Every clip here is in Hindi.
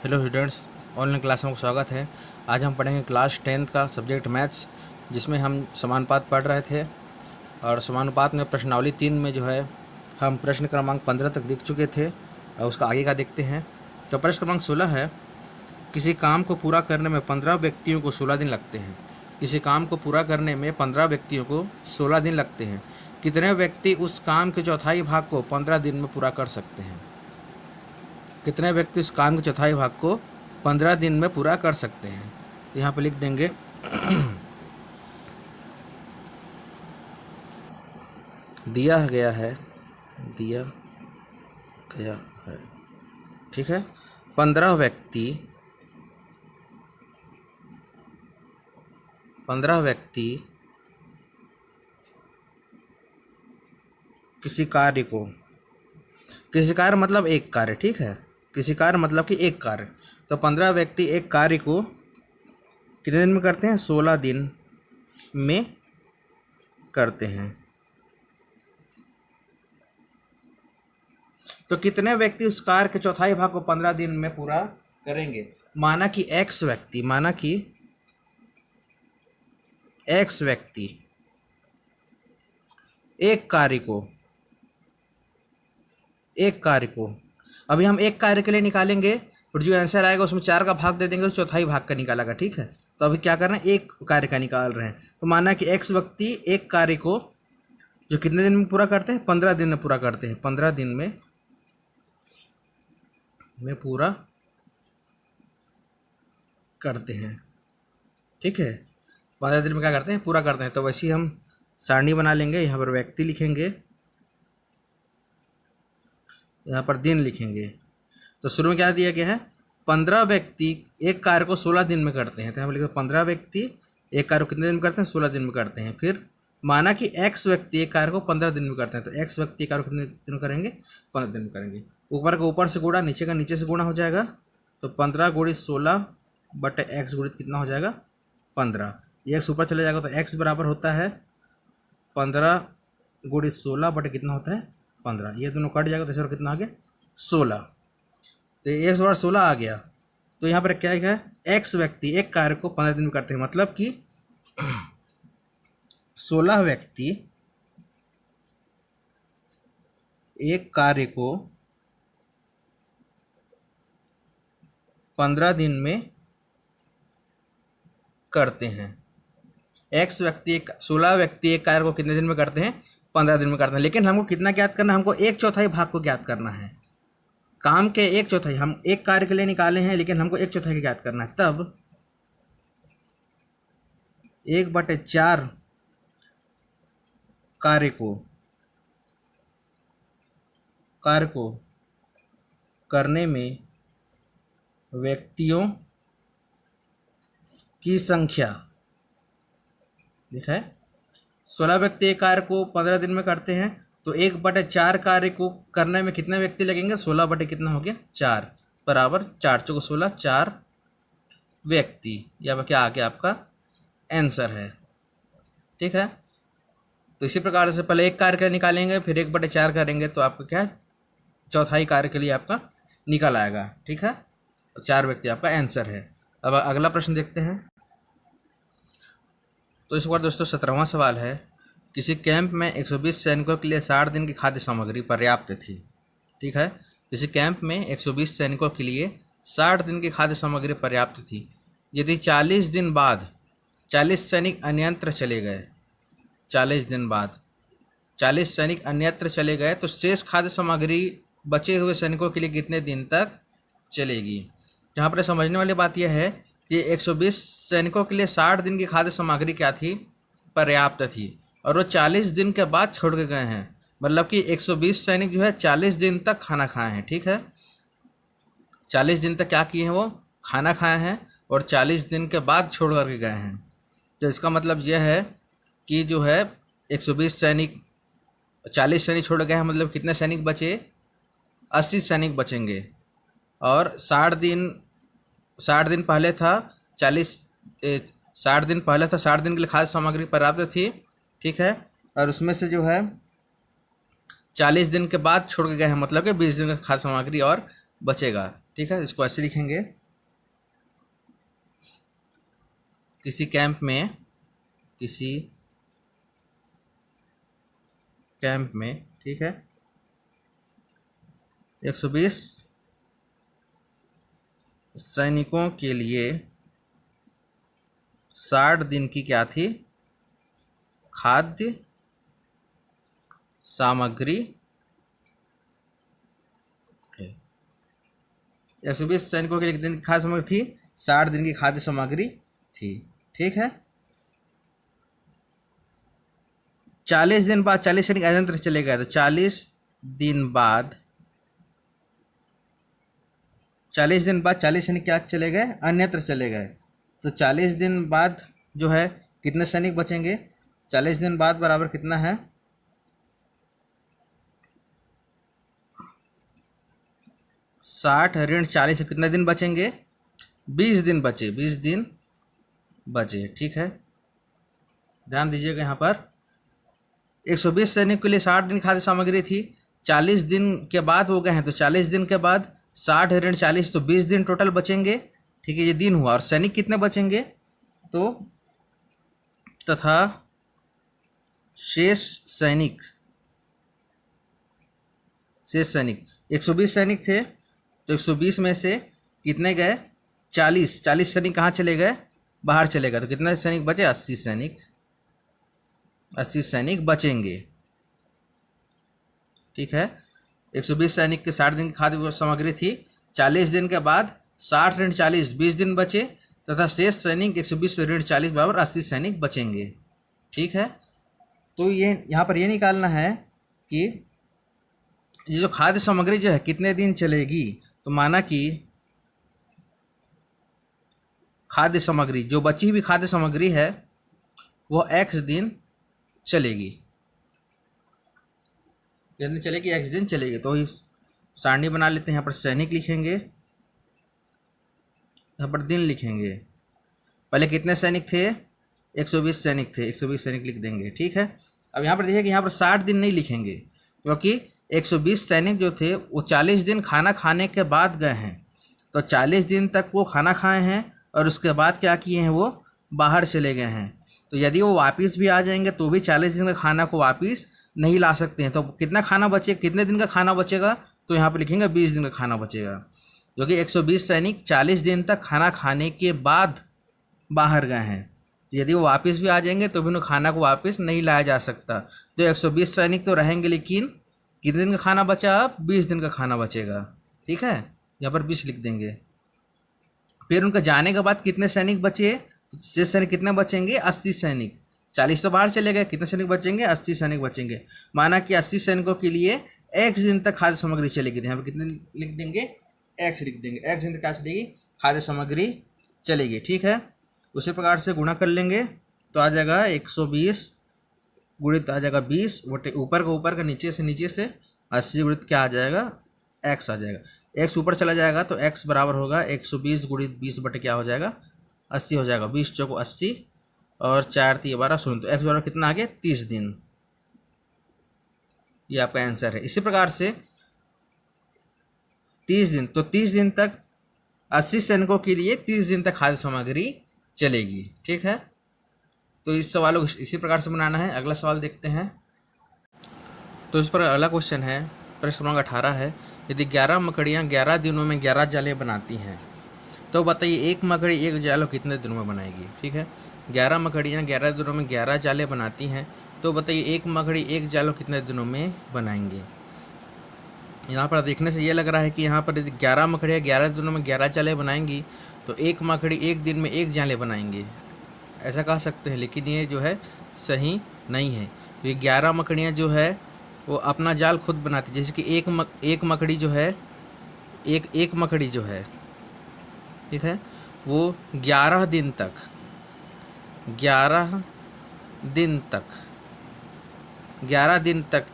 हेलो स्टूडेंट्स, ऑनलाइन क्लास में स्वागत है। आज हम पढ़ेंगे क्लास 10th का सब्जेक्ट मैथ्स, जिसमें हम समानुपात पढ़ रहे थे। और समानुपात में प्रश्नावली 3 में जो है हम प्रश्न क्रमांक 15 तक देख चुके थे और उसका आगे का देखते हैं। तो प्रश्न क्रमांक 16 है, किसी काम को पूरा करने में 15 व्यक्तियों को 16 दिन लगते हैं। किसी काम को पूरा करने में 15 व्यक्तियों को 16 दिन लगते हैं। कितने व्यक्ति उस काम के चौथाई भाग को 15 दिन में पूरा कर सकते हैं? कितने व्यक्ति उस काम के चौथाई भाग को 15 दिन में पूरा कर सकते हैं? तो यहाँ पे लिख देंगे दिया गया है, ठीक है। 15 व्यक्ति किसी कार्य मतलब एक कार्य, ठीक है। किसी कार्य मतलब कि एक कार्य। तो 15 व्यक्ति एक कार्य को कितने दिन में करते हैं? 16 दिन में करते हैं। तो कितने व्यक्ति उस कार्य के चौथाई भाग को 15 दिन में पूरा करेंगे? माना कि x व्यक्ति एक कार्य को अभी हम एक कार्य के लिए निकालेंगे, और जो आंसर आएगा उसमें 4 का भाग दे देंगे, तो चौथाई भाग का निकालेगा, ठीक है। तो अभी क्या कर रहे हैं? एक कार्य का निकाल रहे हैं। तो माना कि x व्यक्ति एक कार्य को जो कितने दिन में पूरा करते हैं? 15 दिन में पूरा करते हैं। 15 दिन में पूरा करते हैं, ठीक है। 15 दिन में क्या करते हैं? पूरा करते हैं। तो वैसे ही हम सारणी बना लेंगे। यहाँ पर व्यक्ति लिखेंगे, यहाँ पर दिन लिखेंगे। तो शुरू में क्या दिया गया है? 15 व्यक्ति एक कार्य को 16 दिन में करते हैं। तो हम लिखते हैं 15 व्यक्ति एक कार्य को कितने दिन में करते हैं? 16 दिन में करते हैं। फिर माना कि x व्यक्ति एक कार्य को 15 दिन में करते हैं। तो x व्यक्ति कार्य को कितने दिन में करेंगे? 15 दिन में करेंगे। ऊपर का ऊपर से गुणा, नीचे का नीचे से गुणा हो जाएगा। तो 15 गुणित 16 बटे x गुणित कितना हो जाएगा? 15। ये x ऊपर चले जाएगा तो x बराबर होता है 15 गुणित 16 बटे कितना होता है? 15। ये दोनों कट जाएगा तो इस कितना आ गया? 16। तो ये 16 आ गया। तो यहाँ पर क्या है? x व्यक्ति एक कार्य को 15 दिन में करते हैं, मतलब कि 16 व्यक्ति एक कार्य को 15 दिन में करते हैं। 16 व्यक्ति एक कार्य को कितने दिन में करते हैं? 15 दिन में करते हैं। लेकिन हमको कितना ज्ञात करना है? हमको 1/4 भाग को ज्ञात करना है। काम के 1/4 हम एक कार्य के लिए निकाले हैं, लेकिन हमको 1/4 ज्ञात करना है। तब 1/4 कार्य को करने में व्यक्तियों की संख्या लिखा है। 16 व्यक्ति एक कार्य को 15 दिन में करते हैं, तो 1/4 कार्य को करने में कितने व्यक्ति लगेंगे? 16 बटे कितना हो गया? 4 बराबर 4 चौको 16, 4 व्यक्ति। या क्या आ गया? आपका आंसर है, ठीक है। तो इसी प्रकार से पहले एक कार्य के लिए निकालेंगे, फिर 1/4 करेंगे, तो आपका क्या है? चौथाई कार्य के लिए आपका निकल आएगा, ठीक है। 4 व्यक्ति आपका आंसर है। अब अगला प्रश्न देखते हैं। तो इस बार दोस्तों 17वां सवाल है, किसी कैंप में 120 सैनिकों के लिए 60 दिन की खाद्य सामग्री पर्याप्त थी, ठीक है। किसी कैंप में 120 सैनिकों के लिए 60 दिन की खाद्य सामग्री पर्याप्त थी। यदि 40 दिन बाद 40 सैनिक अन्यत्र चले गए, 40 दिन बाद 40 सैनिक अन्यत्र चले गए, तो शेष खाद्य सामग्री बचे हुए सैनिकों के लिए कितने दिन तक चलेगी? यहाँ पर समझने वाली बात यह है कि 120 सैनिकों के लिए 60 दिन की खाद्य सामग्री क्या थी? पर्याप्त थी। और वो 40 दिन के बाद छोड़ के गए हैं, मतलब कि 120 सैनिक जो है 40 दिन तक खाना खाए हैं, ठीक है। 40 दिन तक क्या किए हैं? वो खाना खाए हैं, और 40 दिन के बाद छोड़ करके गए हैं। तो इसका मतलब यह है कि जो है 120 सैनिक 40 सैनिक छोड़ गए हैं, मतलब कितने सैनिक बचे? 80 सैनिक बचेंगे। और 60 दिन पहले था 60 दिन पहले था, 60 दिन के लिए खाद्य सामग्री पर्याप्त थी, ठीक है। और उसमें से जो है 40 दिन के बाद छोड़ के गए हैं, मतलब कि 20 दिन का खाद्य सामग्री और बचेगा। ठीक है, इसको ऐसे लिखेंगे, किसी कैंप में ठीक है 120 सैनिकों के लिए 60 दिन की क्या थी, खाद्य सामग्री 120 सैनिकों के लिए कितने दिन की खाद्य सामग्री थी, 60 दिन की खाद्य सामग्री थी। ठीक है, 40 दिन बाद 40 सैनिक अजंत्र चले गए, तो 40 दिन बाद 40 सैनिक क्या चले गए, अन्यत्र चले गए। तो 40 दिन बाद जो है कितने सैनिक बचेंगे, 40 दिन बाद बराबर कितना है, 60 ऋण 40 से कितने दिन बचेंगे, 20 दिन बचे, 20 दिन बचे। ठीक है, ध्यान दीजिएगा यहाँ पर 120 सैनिक के लिए 60 दिन खाद्य सामग्री थी, 40 दिन के बाद हो गए हैं, तो 40 दिन के बाद 60 ऋण 40 तो 20 दिन टोटल बचेंगे। ठीक है, ये दिन हुआ। और सैनिक कितने बचेंगे, तो तथा शेष सैनिक 120 सैनिक थे, तो 120 में से कितने गए, 40 सैनिक कहाँ चले गए, बाहर चले गए, तो कितने सैनिक बचे, 80 सैनिक बचेंगे। ठीक है, 120 सैनिक के 60 दिन की खाद्य सामग्री थी, 40 दिन के बाद 60 ऋण 40 20 दिन बचे, तथा शेष सैनिक 120 ऋण 40 बराबर 80 सैनिक बचेंगे। ठीक है, तो ये यहाँ पर ये निकालना है कि ये जो खाद्य सामग्री जो है कितने दिन चलेगी। तो माना कि खाद्य सामग्री जो बची हुई खाद्य सामग्री है वो x दिन चलेगी, कितने चलेगी, x दिन चलेगी। तो इस सारणी बना लेते हैं, यहाँ पर सैनिक लिखेंगे, यहाँ पर दिन लिखेंगे। पहले कितने सैनिक थे, 120 सैनिक थे, 120 सैनिक लिख देंगे। ठीक है, अब यहाँ पर देखिए कि यहाँ पर 60 दिन नहीं लिखेंगे, क्योंकि 120 सैनिक जो थे वो 40 दिन खाना खाने के बाद गए हैं, तो 40 दिन तक वो खाना खाए हैं और उसके बाद क्या किए हैं, वो बाहर चले गए हैं। तो यदि वो वापस भी आ जाएंगे तो भी 40 दिन का खाना को वापस नहीं ला सकते हैं। तो कितना खाना बचे, कितने दिन का खाना बचेगा, तो यहाँ पर लिखेंगे 20 दिन का खाना बचेगा, क्योंकि 120 सैनिक 40 दिन तक खाना खाने के बाद बाहर गए हैं। यदि वो वापस भी आ जाएंगे तो भी उन्हें खाना को वापस नहीं लाया जा सकता। तो 120 सैनिक तो रहेंगे, लेकिन कितने दिन का खाना बचा, अब 20 दिन का खाना बचेगा। ठीक है, यहाँ पर 20 लिख देंगे। फिर उनका जाने के बाद कितने सैनिक बचे, शेष सैनिक कितने बचेंगे, 80 सैनिक। 40 तो बाहर चले गए, कितने सैनिक बचेंगे, 80 सैनिक बचेंगे। माना कि 80 सैनिकों के लिए x दिन तक खाद्य सामग्री चलेगी, तो यहाँ पर कितने लिख देंगे, x लिख देंगे। x दिन तक क्या चलेगी, खाद्य सामग्री चलेगी। ठीक है, उसी प्रकार से गुणा कर लेंगे तो आ जाएगा 120 गुणित आ जाएगा 20 बटे ऊपर का नीचे से 80 गुणित क्या आ जाएगा, x आ जाएगा। x ऊपर चला जाएगा तो x बराबर होगा 120 गुणित 20 बटे क्या हो जाएगा, 80 हो जाएगा। 20 चौको 80 और 4 3 12 शून्य, तो x बराबर कितना आ गया, 30 दिन। ये आपका आंसर है। इसी प्रकार से 30 दिन, तो 30 दिन तक 80 सैनिकों के लिए 30 दिन तक खाद्य सामग्री चलेगी। ठीक है, तो इस सवाल को इसी प्रकार से बनाना है। अगला सवाल देखते हैं। तो इस पर अगला क्वेश्चन है, प्रश्न क्रमांक 18 है, यदि 11 मकड़ियाँ 11 दिनों में 11 जाले बनाती हैं तो बताइए एक मकड़ी एक जाल कितने दिनों में बनाएगी। ठीक है, 11 मकड़ियाँ 11 दिनों में 11 जाले बनाती हैं, तो बताइए एक मकड़ी एक जाल कितने दिनों में बनाएंगे। यहाँ पर देखने से ये लग रहा है कि यहाँ पर यदि 11 मकड़ियाँ 11 दिनों में 11 जाले बनाएंगी तो एक मकड़ी एक दिन में एक जाले बनाएंगे, ऐसा कह सकते हैं। लेकिन ये जो है सही नहीं है। तो ये 11 मकड़ियाँ जो है वो अपना जाल खुद बनाती, जैसे कि एक मकड़ी जो है एक मकड़ी जो है, ठीक है, वो 11 दिन तक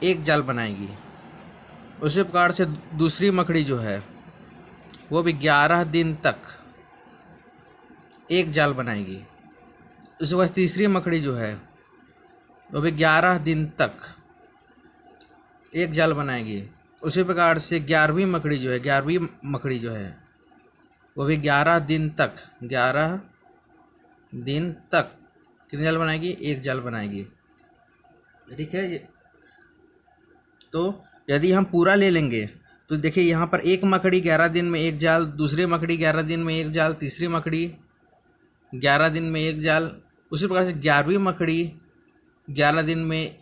एक जाल बनाएगी। उसी प्रकार से दूसरी मकड़ी जो है वो भी 11 दिन तक एक जाल बनाएगी। उसके बाद तीसरी मकड़ी जो है वो भी 11 दिन तक एक जाल बनाएगी। उसी प्रकार से 11वीं मकड़ी जो है वो भी 11 दिन तक, 11 दिन तक कितने जाल बनाएगी? एक जाल बनाएगी। ठीक है। तो यदि हम पूरा ले लेंगे तो देखिए यहाँ पर एक मकड़ी 11 दिन में एक जाल, दूसरी मकड़ी 11 दिन में एक जाल, तीसरी मकड़ी 11 दिन में एक जाल, उसी प्रकार से 11वीं मकड़ी 11 दिन में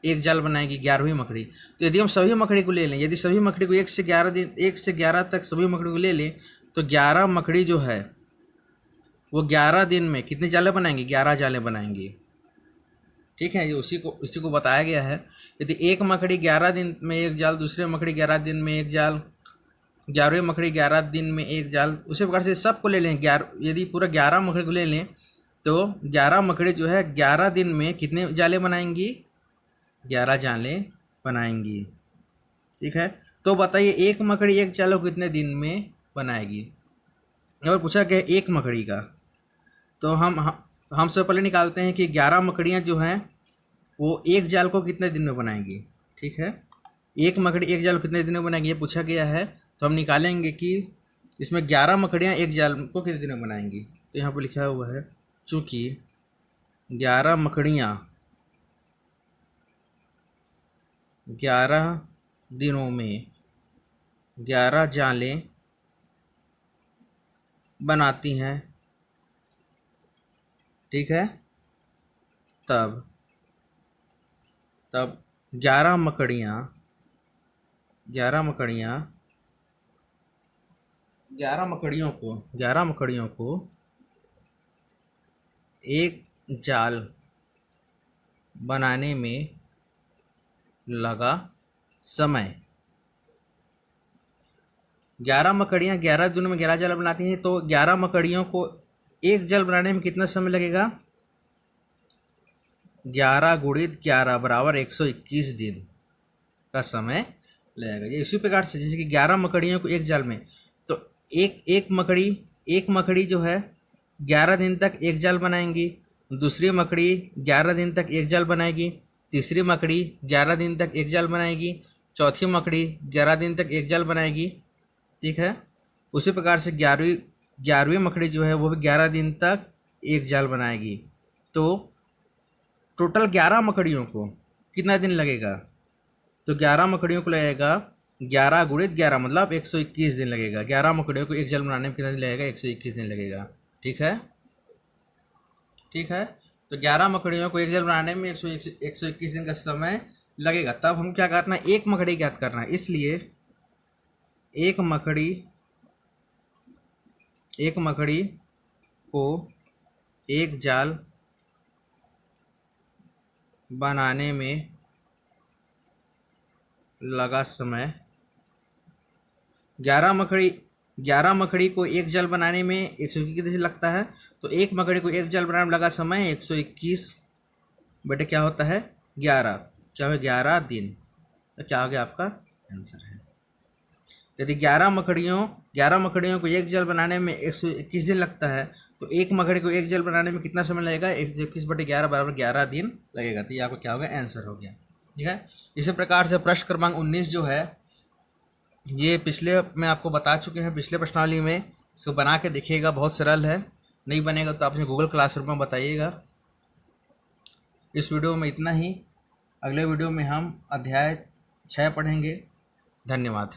एक जाल बनाएगी, 11वीं मकड़ी। तो यदि हम सभी मकड़ी को ले लें, यदि सभी मकड़ी को 1 से 11 दिन, 1 से 11 तक सभी मकड़ी को ले लें, तो 11 मकड़ी जो है वो 11 दिन में कितने जालें बनाएंगी? 11 जालें बनाएंगी। ठीक है, ये उसी को बताया गया है। यदि एक मकड़ी 11 दिन में एक जाल, दूसरे मकड़ी 11 दिन में एक जाल, 11वीं मकड़ी 11 दिन में एक जाल, उसी प्रकार से सबको ले लें। यदि पूरा 11 मकड़ी को ले लें तो 11 मकड़ी जो है 11 दिन में कितने जालें बनाएंगी? 11 जालें बनाएंगी। ठीक है, तो बताइए एक मकड़ी एक जाल को कितने दिन में बनाएगी? अगर पूछा गया एक मकड़ी का, तो हम सबसे पहले निकालते हैं कि 11 मकड़ियाँ जो हैं वो एक जाल को कितने दिन में बनाएंगी। ठीक है, एक मकड़ी एक जाल को कितने दिन में बनाएगी ये पूछा गया है। तो हम निकालेंगे कि इसमें 11 मकड़ियाँ एक जाल को कितने दिन में बनाएंगी। तो यहाँ पर लिखा हुआ है, चूँकि 11 मकड़ियाँ 11 दिनों में 11 जालें बनाती हैं, ठीक है, तब 11 मकड़ियों को एक जाल बनाने में लगा समय। 11 मकड़ियाँ 11 दिनों में 11 जाल बनाती हैं, तो 11 मकड़ियों को एक जाल बनाने में कितना समय लगेगा? 11 गुणित 11 बराबर 121 दिन का समय लगेगा। ये इसी प्रकार से जैसे कि 11 मकड़ियों को एक जाल में, तो एक मकड़ी जो है 11 दिन तक एक जाल बनाएंगी, दूसरी मकड़ी 11 दिन तक एक जाल बनाएगी, तीसरी मकड़ी 11 दिन तक एक जाल बनाएगी, चौथी मकड़ी 11 दिन तक एक जाल बनाएगी। ठीक है, उसी प्रकार से 11वीं मकड़ी जो है वो भी 11 दिन तक एक जाल बनाएगी। तो टोटल 11 मकड़ियों को कितना दिन लगेगा? तो 11 मकड़ियों को लगेगा 11 गुणित 11 मतलब 121 दिन लगेगा। 11 मकड़ियों को एक जाल बनाने में कितना दिन लगेगा? 121 दिन लगेगा। ठीक है, तो 11 मकड़ियों को एक जाल बनाने में 121 दिन का समय लगेगा। तब हम क्या करना है? एक मकड़ी ज्ञात करना है। इसलिए एक मकड़ी को एक जाल बनाने में लगा समय। 11 मकड़ी को एक जाल बनाने में 121 दिन लगता है, तो एक मकड़ी को एक जाल बनाने में लगा समय 121 बेटे क्या होता है? 11। क्या हो? 11 दिन। तो क्या हो गया आपका आंसर है। यदि 11 मकड़ियों को एक जाल बनाने में 121 दिन लगता है, तो एक मकड़ी को एक जाल बनाने में कितना समय लगेगा? 121 बटे 11 बराबर 11 दिन लगेगा। तो ये आपका क्या हो गया? आंसर हो गया। ठीक है, इसी प्रकार से प्रश्न क्रमांक 19 जो है ये पिछले में आपको बता चुके हैं, पिछले प्रश्नावली में। इसको बना के देखिएगा, बहुत सरल है। नहीं बनेगा तो आपने गूगल क्लासरूम में बताइएगा। इस वीडियो में इतना ही। अगले वीडियो में हम अध्याय 6 पढ़ेंगे। धन्यवाद।